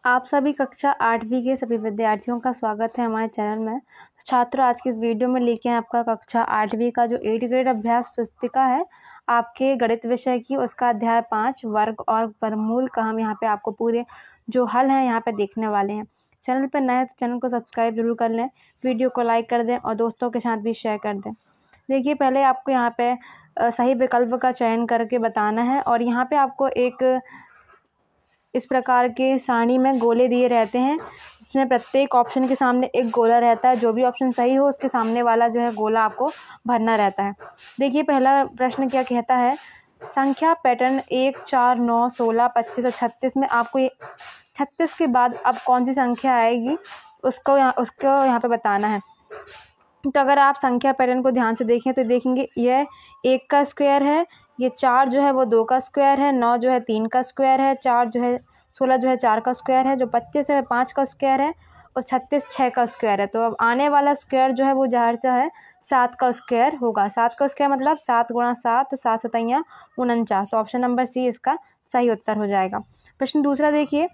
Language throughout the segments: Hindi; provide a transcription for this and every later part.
आप सभी कक्षा 8वीं के सभी विद्यार्थियों का स्वागत है हमारे चैनल में। छात्रों, आज की इस वीडियो में लेके हैं आपका कक्षा 8वीं का जो 8th ग्रेड अभ्यास पुस्तिका है आपके गणित विषय की, उसका अध्याय 5 वर्ग और वर्गमूल का हम यहाँ पे आपको पूरे जो हल है यहाँ पे देखने वाले हैं। चैनल पर नए हैं तो चैनल को सब्सक्राइब जरूर कर लें, वीडियो को लाइक कर दें और दोस्तों के साथ भी शेयर कर दें। देखिए, पहले आपको यहाँ पे सही विकल्प का चयन करके बताना है और यहाँ पे आपको एक इस प्रकार के सारणी में गोले दिए रहते हैं, जिसमें प्रत्येक ऑप्शन के सामने एक गोला रहता है। जो भी ऑप्शन सही हो उसके सामने वाला जो है गोला आपको भरना रहता है। देखिए, पहला प्रश्न क्या कहता है, संख्या पैटर्न 1, 4, 9, 16, 25 और 36 में आपको ये 36 के बाद अब कौन सी संख्या आएगी उसको यहाँ पे बताना है। तो अगर आप संख्या पैटर्न को ध्यान से देखें तो देखेंगे यह 1 का स्क्वायर है, ये 4 जो है वो 2 का स्क्वायर है, 9 जो है 3 का स्क्वायर है, 16 जो है 4 का स्क्वायर है, जो 25 है 5 का स्क्वायर है और 36 6 का स्क्वायर है। तो अब आने वाला स्क्वायर जो है वो ज़ाहिर सा है 7 का स्क्वायर होगा। 7 का स्क्वायर मतलब 7 गुणा 7 तो 7 सतैया 49। तो ऑप्शन नंबर सी इसका सही उत्तर हो जाएगा। प्रश्न दूसरा देखिए,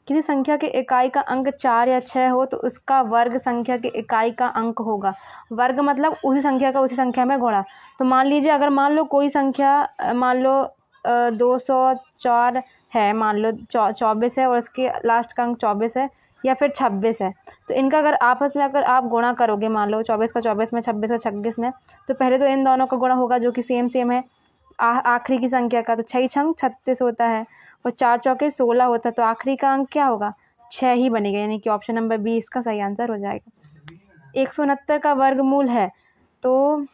किसी संख्या के इकाई का अंक 4 या 6 हो तो उसका वर्ग संख्या के इकाई का अंक होगा। वर्ग मतलब उसी संख्या का उसी संख्या में गुणा। तो मान लीजिए, अगर मान लो कोई संख्या मान लो 204 है, मान लो 24 है और उसके लास्ट का अंक 24 है या फिर 26 है। तो इनका अगर आपस में अगर आप गुणा करोगे, मान लो 24 का 24 में, 26 का 26 में, तो पहले तो इन दोनों का गुणा होगा जो कि सेम है आखिरी की संख्या का। तो 6 छंग 36 होता है और 4 चौके 16 होता है। तो आखिरी का अंक क्या होगा, 6 ही बनेगा, यानी कि ऑप्शन नंबर बी इसका सही आंसर हो जाएगा। 169 का वर्गमूल है, तो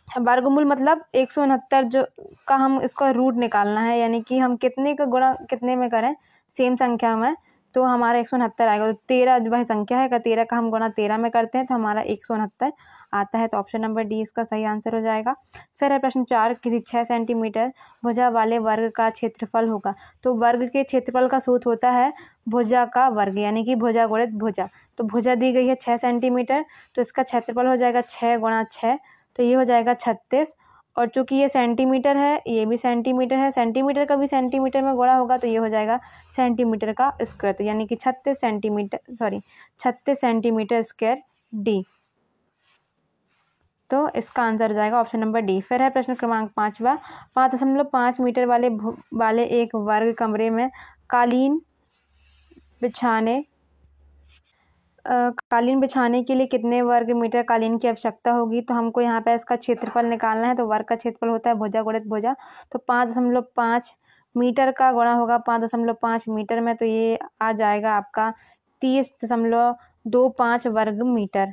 वर्गमूल मतलब 169 जो का हम इसका रूट निकालना है, यानी कि हम कितने का गुणा कितने में करें सेम संख्या में, तो हमारा 169 आएगा। तो 13 जो भाई संख्या है, 13 का हम गुणा 13 में करते हैं तो हमारा 169 आता है। तो ऑप्शन नंबर डी इसका सही आंसर हो जाएगा। फिर है प्रश्न 4, किसी 6 सेंटीमीटर भुजा वाले वर्ग का क्षेत्रफल होगा। तो वर्ग के क्षेत्रफल का सूत्र होता है भुजा का वर्ग, यानी कि भुजा गुणित भुजा। तो भुजा दी गई है 6 सेंटीमीटर, तो इसका क्षेत्रफल हो जाएगा 6 गुणा 6, तो ये हो जाएगा 36। और चूंकि ये सेंटीमीटर है, ये भी सेंटीमीटर है, सेंटीमीटर का भी सेंटीमीटर में गुणा होगा तो ये हो जाएगा सेंटीमीटर का स्क्वायर। तो यानी कि 36 सेंटीमीटर स्क्वायर डी। तो इसका आंसर हो जाएगा ऑप्शन नंबर डी। फिर है प्रश्न क्रमांक 5वां, 5.5 मीटर वाले एक वर्ग कमरे में कालीन बिछाने के लिए कितने वर्ग मीटर कालीन की आवश्यकता होगी। तो हमको यहाँ पे इसका क्षेत्रफल निकालना है। तो वर्ग का क्षेत्रफल होता है भुजा गुणित भुजा। तो 5.5 मीटर का गुणा होगा 5.5 मीटर में, तो ये आ जाएगा आपका 30.25 वर्ग मीटर,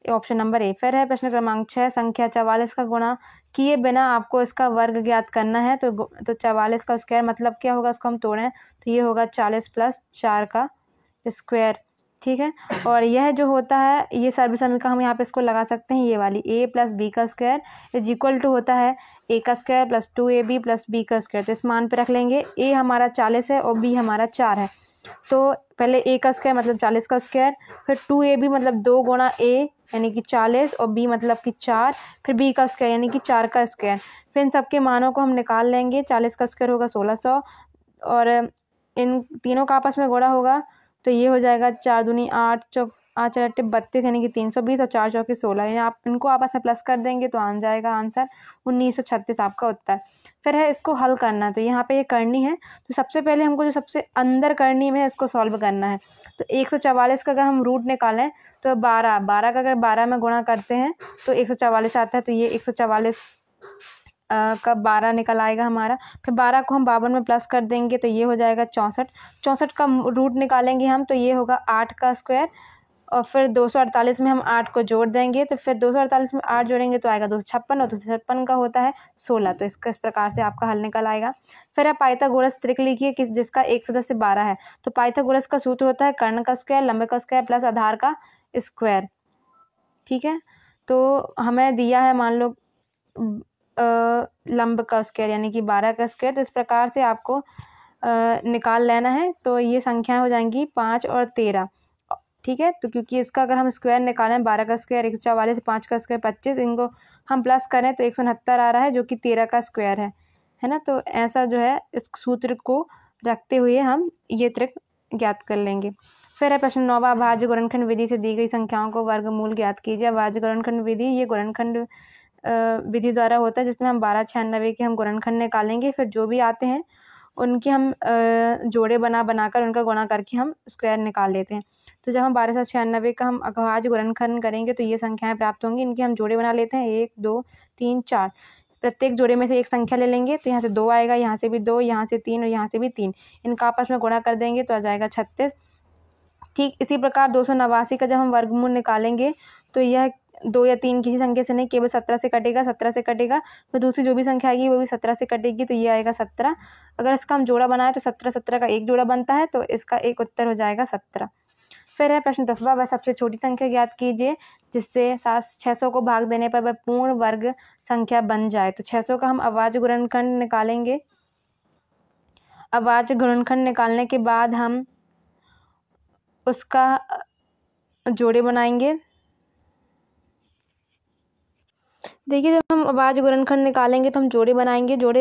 ऑप्शन नंबर ए। फिर है प्रश्न क्रमांक 6, संख्या 44 का गुणा किए बिना आपको इसका वर्ग ज्ञात करना है। तो 44 का स्क्वायर मतलब क्या होगा, इसको हम तोड़ें तो ये होगा 40 + 4 का स्क्वायर, ठीक है। और यह जो होता है ये सर्वसमीकरण हम यहाँ पे इसको लगा सकते हैं, ये वाली a + b का स्क्वायर इज इक्वल टू होता है a का स्क्वायर + 2ab + b का स्क्वायर। तो इस मान पे रख लेंगे, a हमारा 40 है और b हमारा 4 है। तो पहले a का स्क्वायर मतलब 40 का स्क्वायर, फिर 2ab मतलब 2 गुणा a यानी कि 40 और b मतलब कि 4, फिर b का स्क्वायर यानी कि 4 का स्क्वायर। फिर इन सबके मानों को हम निकाल लेंगे। 40 का स्क्वायर होगा 1600 और इन तीनों का आपस में गुणा होगा तो ये हो जाएगा 4 दूनी 8, 8 4 32 यानी कि 320 और 4 चौके 16, यानी आप इनको आपस में प्लस कर देंगे तो आ जाएगा आंसर 1936 आपका उत्तर। फिर है इसको हल करना, तो यहाँ पे ये करनी है। तो सबसे पहले हमको जो सबसे अंदर करनी में इसको सॉल्व करना है। तो 144 का अगर हम रूट निकालें तो 12 का अगर 12 में गुणा करते हैं तो 144 आता है। तो ये 144 का 12 निकल आएगा हमारा। फिर 12 को हम 52 में प्लस कर देंगे तो ये हो जाएगा 64। 64 का रूट निकालेंगे हम तो ये होगा 8 का स्क्वायर और फिर 248 में हम 8 को जोड़ देंगे तो फिर 248 में 8 जोड़ेंगे तो आएगा 256 और 256 का होता है 16। तो इसका इस प्रकार से आपका हल निकल आएगा। फिर आप पाइथागोरस त्रिक लिखिए कि जिसका एक सदस्य 12 है। तो पाइथागोरस का सूत्र होता है कर्ण का स्क्वायर, लंबे का स्क्वायर प्लस आधार का स्क्वायर, ठीक है। तो हमें दिया है मान लो लंब का स्क्वायर यानी कि 12 का स्क्वायर। तो इस प्रकार से आपको निकाल लेना है। तो ये संख्याएं हो जाएंगी 5 और 13, ठीक है। तो क्योंकि इसका अगर हम स्क्वायर निकालें 12 का स्क्वायर 144, 5 का स्क्वायर 25, इनको हम प्लस करें तो 169 आ रहा है जो कि 13 का स्क्वायर है ना। तो ऐसा जो है इस सूत्र को रखते हुए हम ये त्रिक ज्ञात कर लेंगे। फिर है प्रश्न 9वां, अभाज्य गुणनखंड विधि से दी गई संख्याओं को वर्गमूल ज्ञात कीजिए। अभाज्य गुणनखंड विधि ये गुणनखंड विधि द्वारा होता है, जिसमें हम 1296 के हम गुणनखंड निकालेंगे, फिर जो भी आते हैं उनके हम जोड़े बनाकर उनका गुणा करके हम स्क्वायर निकाल लेते हैं। तो जब हम 1296 का हम अभाज्य गुणनखंड करेंगे तो ये संख्याएं प्राप्त होंगी। इनके हम जोड़े बना लेते हैं, 1 2 3 4। प्रत्येक जोड़े में से एक संख्या ले लेंगे, तो यहाँ से 2 आएगा, यहाँ से भी 2, यहाँ से 3 और यहाँ से भी 3। इनका आपस में गुणा कर देंगे तो आ जाएगा 36। ठीक इसी प्रकार 289 का जब हम वर्गमूल निकालेंगे तो यह 2 या 3 किसी संख्या से नहीं, केवल 17 से कटेगा। 17 से कटेगा तो दूसरी जो भी संख्या आएगी वो भी 17 से कटेगी, तो ये आएगा 17। अगर इसका हम जोड़ा बनाए तो 17 का एक जोड़ा बनता है, तो इसका एक उत्तर हो जाएगा 17। फिर है प्रश्न 10वां, वह सबसे छोटी संख्या ज्ञात कीजिए जिससे 600 को भाग देने पर वह पूर्ण वर्ग संख्या बन जाए। तो 600 का हम अभाज्य गुणनखंड निकालेंगे। अभाज्य गुणनखंड निकालने के बाद हम उसका जोड़े बनाएंगे। देखिए जब हम अभाज्य गुणनखंड निकालेंगे तो हम जोड़े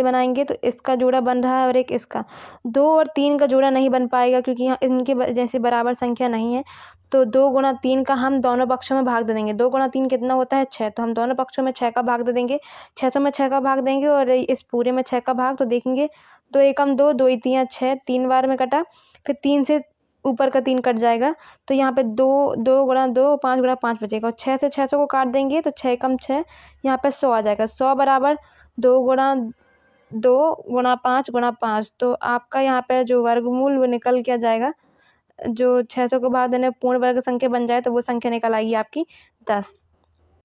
बनाएंगे तो इसका जोड़ा बन रहा है और एक इसका। 2 और 3 का जोड़ा नहीं बन पाएगा क्योंकि यहाँ इनके जैसे बराबर संख्या नहीं है। तो 2 गुणा 3 का हम दोनों पक्षों में भाग दे देंगे। 2 गुणा 3 कितना होता है? 6। तो हम दोनों पक्षों में 6 का भाग दे देंगे। 600 में 6 का भाग देंगे और इस पूरे में 6 का भाग, तो देखेंगे 2 एकम 2, 2 तियां 6, 3 बार में कटा। फिर 3 से ऊपर का 3 कट जाएगा, तो यहाँ पे 2 2 गुणा 2 5 गुणा 5 बचेगा। और 6 से 600 को काट देंगे तो 6 एकम 6, यहाँ पे 100 आ जाएगा। 100 बराबर 2 गुणा 2 गुणा 5 गुणा 5। तो आपका यहाँ पे जो वर्गमूल वो निकल के आ जाएगा। जो 600 को भाग देने पूर्ण वर्ग संख्या बन जाए तो वो संख्या निकल आएगी आपकी 10।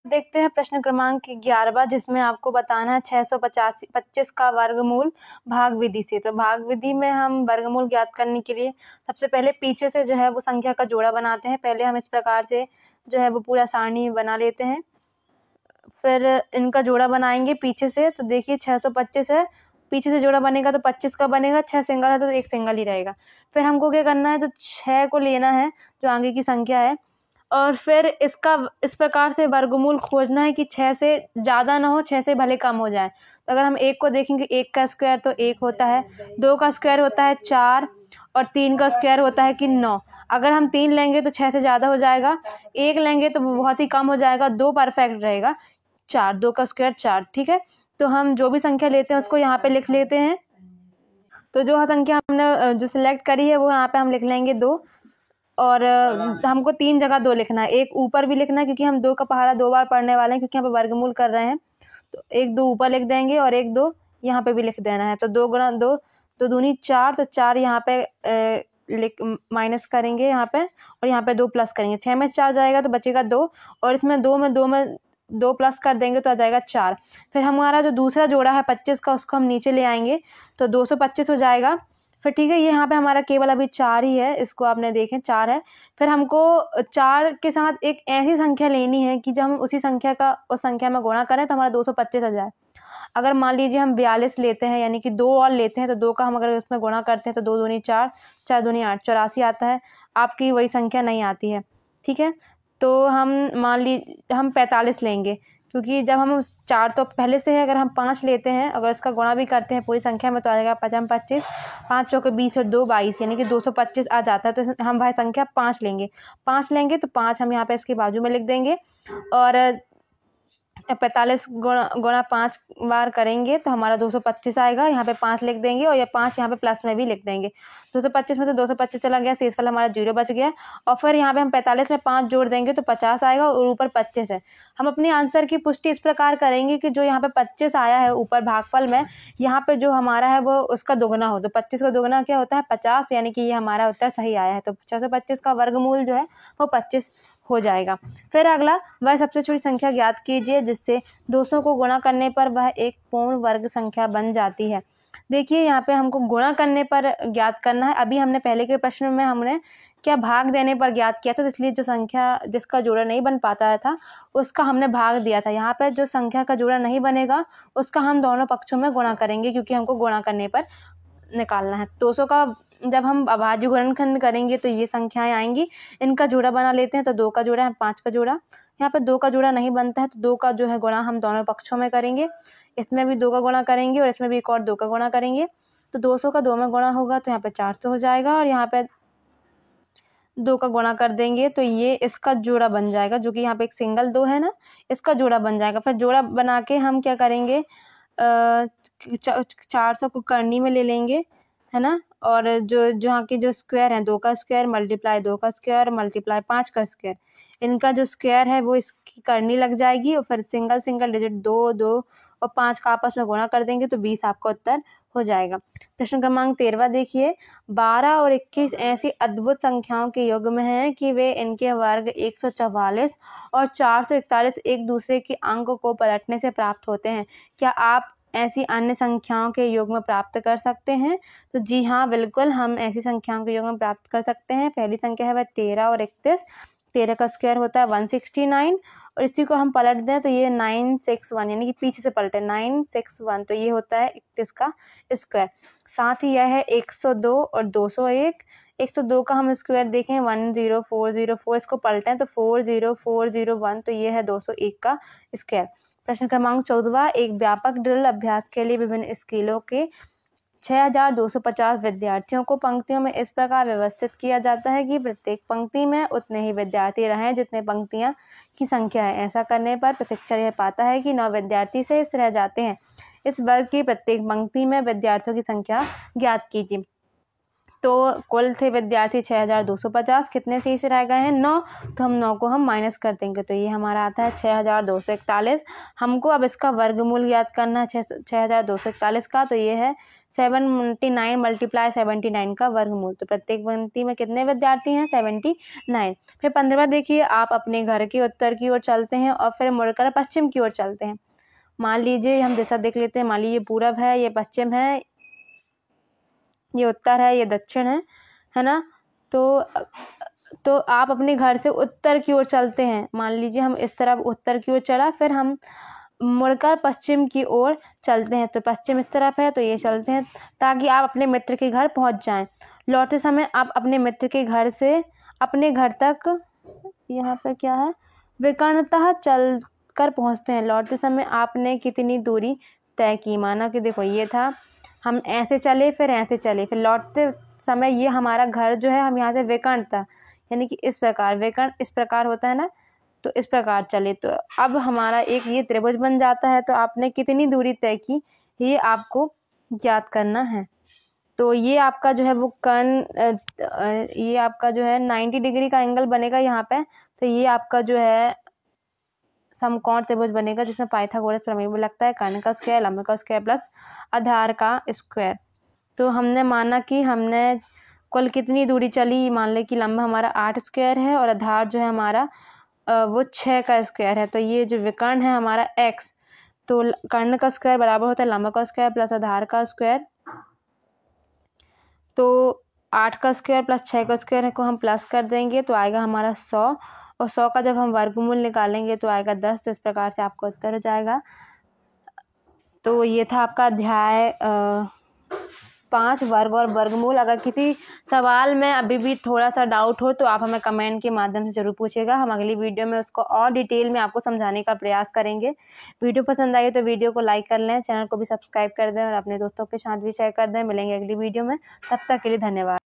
देखते हैं प्रश्न क्रमांक 11वां, जिसमें आपको बताना है 625 का वर्गमूल भाग विधि से। तो भाग विधि में हम वर्गमूल ज्ञात करने के लिए सबसे पहले पीछे से जो है वो संख्या का जोड़ा बनाते हैं। पहले हम इस प्रकार से जो है वो पूरा सारणी बना लेते हैं, फिर इनका जोड़ा बनाएंगे पीछे से। तो देखिए 625 है, पीछे से जोड़ा बनेगा तो 25 का बनेगा। 6 सिंगल है तो एक सिंगल ही रहेगा। फिर हमको क्या करना है, जो 6 को लेना है जो आगे की संख्या है, और फिर इसका इस प्रकार से वर्गमूल खोजना है कि 6 से ज़्यादा ना हो, 6 से भले कम हो जाए। तो अगर हम 1 को देखेंगे, 1 का स्क्वायर तो 1 होता है, 2 का स्क्वायर होता है 4 और 3 का स्क्वायर होता है कि 9। अगर हम 3 लेंगे तो 6 से ज़्यादा हो जाएगा, 1 लेंगे तो बहुत ही कम हो जाएगा, 2 परफेक्ट रहेगा, 4, 2 का स्क्वायर 4। ठीक है, तो हम जो भी संख्या लेते हैं उसको यहाँ पे लिख लेते हैं। तो जो संख्या हमने जो सिलेक्ट करी है वो यहाँ पे हम लिख लेंगे 2, और हमको 3 जगह 2 लिखना है। एक ऊपर भी लिखना है क्योंकि हम 2 का पहाड़ा 2 बार पढ़ने वाले हैं, क्योंकि यहाँ पे वर्गमूल कर रहे हैं। तो 1 2 ऊपर लिख देंगे और 1 2 यहाँ पे भी लिख देना है। तो 2 गुणा 2, 2 दूनी 4, तो 4 यहाँ पे माइनस करेंगे यहाँ पे, और यहाँ पे 2 प्लस करेंगे। 6 में 4 जाएगा तो बचेगा 2, और इसमें 2 में 2 प्लस कर देंगे तो आ जाएगा 4। फिर हमारा जो दूसरा जोड़ा है 25 का, उसको हम नीचे ले आएंगे तो 225 हो जाएगा। फिर ठीक है, ये यहाँ पे हमारा केवल अभी 4 ही है, इसको आपने देखें 4 है। फिर हमको 4 के साथ एक ऐसी संख्या लेनी है कि जब हम उसी संख्या का उस संख्या में गुणा करें तो हमारा 225 आ जाए। अगर मान लीजिए हम 42 लेते हैं, यानी कि 2 और लेते हैं, तो 2 का हम अगर उसमें गुणा करते हैं तो 2 दूनी 4, 4 दूनी 8, 84 आता है। आपकी वही संख्या नहीं आती है। ठीक है, तो हम मान लीजिए हम 45 लेंगे, क्योंकि जब हम 4 तो पहले से है, अगर हम 5 लेते हैं, अगर इसका गुणा भी करते हैं पूरी संख्या में तो आ जाएगा 5 25, 5 चौके 20 और 2 22, यानी कि 225 आ जाता है। तो हम भाई संख्या 5 लेंगे। 5 लेंगे तो 5 हम यहाँ पे इसके बाजू में लिख देंगे, और 45 गुणा 5 बार करेंगे तो हमारा 225 आएगा। यहाँ पे 5 लिख देंगे और ये 5 यहाँ पे प्लस में भी लिख देंगे। 225 में से 225 चला गया, शेष वाला हमारा 0 बच गया। और फिर यहाँ पे हम 45 में 5 जोड़ देंगे तो 50 आएगा, और ऊपर 25 है। हम अपने आंसर की पुष्टि इस प्रकार करेंगे कि जो यहाँ पे 25 आया है ऊपर भागफल में, यहाँ पे जो हमारा है वो उसका दोगुना हो। तो 25 का दोगुना क्या होता है? 50, यानी कि ये हमारा उत्तर सही आया है। तो 625 का वर्गमूल जो है वो 25 हो जाएगा। फिर अगला, वह सबसे छोटी संख्या ज्ञात कीजिए जिससे 200 को गुणा करने पर वह एक पूर्ण वर्ग संख्या बन जाती है। देखिए यहाँ पे हमको गुणा करने पर ज्ञात करना है। अभी हमने पहले के प्रश्न में हमने क्या भाग देने पर ज्ञात किया था, तो इसलिए जो संख्या जिसका जोड़ा नहीं बन पाता था उसका हमने भाग दिया था। यहाँ पर जो संख्या का जोड़ा नहीं बनेगा उसका हम दोनों पक्षों में गुणा करेंगे, क्योंकि हमको गुणा करने पर निकालना है। 200 का जब हम अभाज्य गुणनखंड करेंगे तो ये संख्याएं आएंगी। इनका जोड़ा बना लेते हैं। तो 2 का जोड़ा है, 5 का जोड़ा। यहाँ पे 2 का जोड़ा नहीं बनता है तो 2 का जो है गुणा हम दोनों पक्षों में करेंगे। इसमें भी 2 का गुणा करेंगे और इसमें भी एक और 2 का गुणा करेंगे। तो 200 का 2 में गुणा होगा तो यहाँ पे 400 हो जाएगा, और यहाँ पे 2 का गुणा कर देंगे तो ये इसका जोड़ा बन जाएगा, जो कि यहाँ पे एक सिंगल 2 है ना, इसका जोड़ा बन जाएगा। फिर जोड़ा बना के हम क्या करेंगे, 400 को करनी में ले लेंगे, है ना, और जो जहाँ के जो स्क्वायर है 2 का स्क्वायर मल्टीप्लाई 2 का स्क्वायर मल्टीप्लाई 5 का स्क्वायर, इनका जो स्क्वायर है वो इसकी करनी लग जाएगी, और फिर सिंगल सिंगल डिजिट 2 2 और 5 का आपस में गुणा कर देंगे तो 20 आपका उत्तर हो जाएगा। प्रश्न क्रमांक 13 देखिए, 12 और 21 ऐसी अद्भुत संख्याओं के युग्म हैं कि वे इनके वर्ग 144 और 441 एक दूसरे के अंक को पलटने से प्राप्त होते हैं। क्या आप ऐसी अन्य संख्याओं के युग्म प्राप्त कर सकते हैं? तो जी हाँ, बिल्कुल हम ऐसी संख्याओं के युग्म प्राप्त कर सकते हैं। पहली संख्या है वह 13 और 31। 13 का स्क्वायर होता है 169, और इसी को हम पलट दें तो ये 961, यानी कि पीछे से पलटे 961, तो ये होता है 31 का स्क्वायर। साथ ही यह है 102 और 201। 102 का हम स्क्वायर देखें 10404, इसको पलटें तो 40401, तो ये है 201 का स्क्वायर। प्रश्न क्रमांक 14, एक व्यापक ड्रिल अभ्यास के लिए विभिन्न स्केलों के 6250 विद्यार्थियों को पंक्तियों में इस प्रकार व्यवस्थित किया जाता है कि प्रत्येक पंक्ति में उतने ही विद्यार्थी रहें जितने पंक्तियां की संख्या है। ऐसा करने पर प्रशिक्षक यह पाता है कि 9 विद्यार्थी शेष रह जाते हैं। इस वर्ग की प्रत्येक पंक्ति में विद्यार्थियों की संख्या ज्ञात कीजिए। तो कुल थे विद्यार्थी 6250, कितने शेष रह गए हैं 9, तो हम 9 को हम माइनस कर देंगे तो ये हमारा आता है 6241। हमको अब इसका वर्गमूल ज्ञात करना है 6241 का, तो ये है 79 मल्टीप्लाई 79 का वर्गमूल। तो प्रत्येक पंक्ति में कितने विद्यार्थी हैं 79। फिर 15 देखिए, आप अपने घर के उत्तर की ओर चलते हैं और फिर मुड़कर पश्चिम की ओर चलते हैं। मान लीजिए हम दिशा देख लेते हैं, मान लीजिए पूरब है, ये पश्चिम है, ये उत्तर है, ये दक्षिण है ना। तो आप अपने घर से उत्तर की ओर चलते हैं। मान लीजिए हम इस तरफ उत्तर की ओर चला, फिर हम मुड़कर पश्चिम की ओर चलते हैं, तो पश्चिम इस तरफ है तो ये चलते हैं ताकि आप अपने मित्र के घर पहुंच जाएं। लौटते समय आप अपने मित्र के घर से अपने घर तक, यहाँ पे क्या है, विकर्णतः चल कर पहुँचते हैं। लौटते समय आपने कितनी दूरी तय की? माना कि देखो ये था, हम ऐसे चले फिर ऐसे चले, फिर लौटते समय ये हमारा घर जो है, हम यहाँ से विकर्ण था, यानी कि इस प्रकार, विकर्ण इस प्रकार होता है ना, तो इस प्रकार चले, तो अब हमारा एक ये त्रिभुज बन जाता है। तो आपने कितनी दूरी तय की ये आपको ज्ञात करना है। तो ये आपका जो है वो ये आपका जो है 90 डिग्री का एंगल बनेगा यहाँ पे, तो ये आपका जो है समकोण त्रिभुज बनेगा जिसमें पाइथागोरस प्रमेय भी लगता है, कर्ण का स्क्वायर लंब का स्क्वायर प्लस आधार का स्क्वायर। तो हमने माना कि हमने कुल कितनी दूरी चली, मान लें कि लंब हमारा 8 स्क्वायर है और आधार जो है हमारा वो 6 का स्क्वायर है। तो ये जो विकर्ण है हमारा x, तो कर्ण का स्क्वायर बराबर होता है लंब का स्क्वायर प्लस आधार का स्क्वायर। तो 8 का स्क्वायर प्लस 6 का स्क्वायर को हम प्लस कर देंगे तो आएगा हमारा 100, और 100 का जब हम वर्गमूल निकालेंगे तो आएगा 10। तो इस प्रकार से आपका उत्तर हो जाएगा। तो ये था आपका अध्याय 5 वर्ग और वर्गमूल। अगर किसी सवाल में अभी भी थोड़ा सा डाउट हो तो आप हमें कमेंट के माध्यम से जरूर पूछिएगा। हम अगली वीडियो में उसको और डिटेल में आपको समझाने का प्रयास करेंगे। वीडियो पसंद आई तो वीडियो को लाइक कर लें, चैनल को भी सब्सक्राइब कर दें और अपने दोस्तों के साथ भी शेयर कर दें। मिलेंगे अगली वीडियो में, तब तक के लिए धन्यवाद।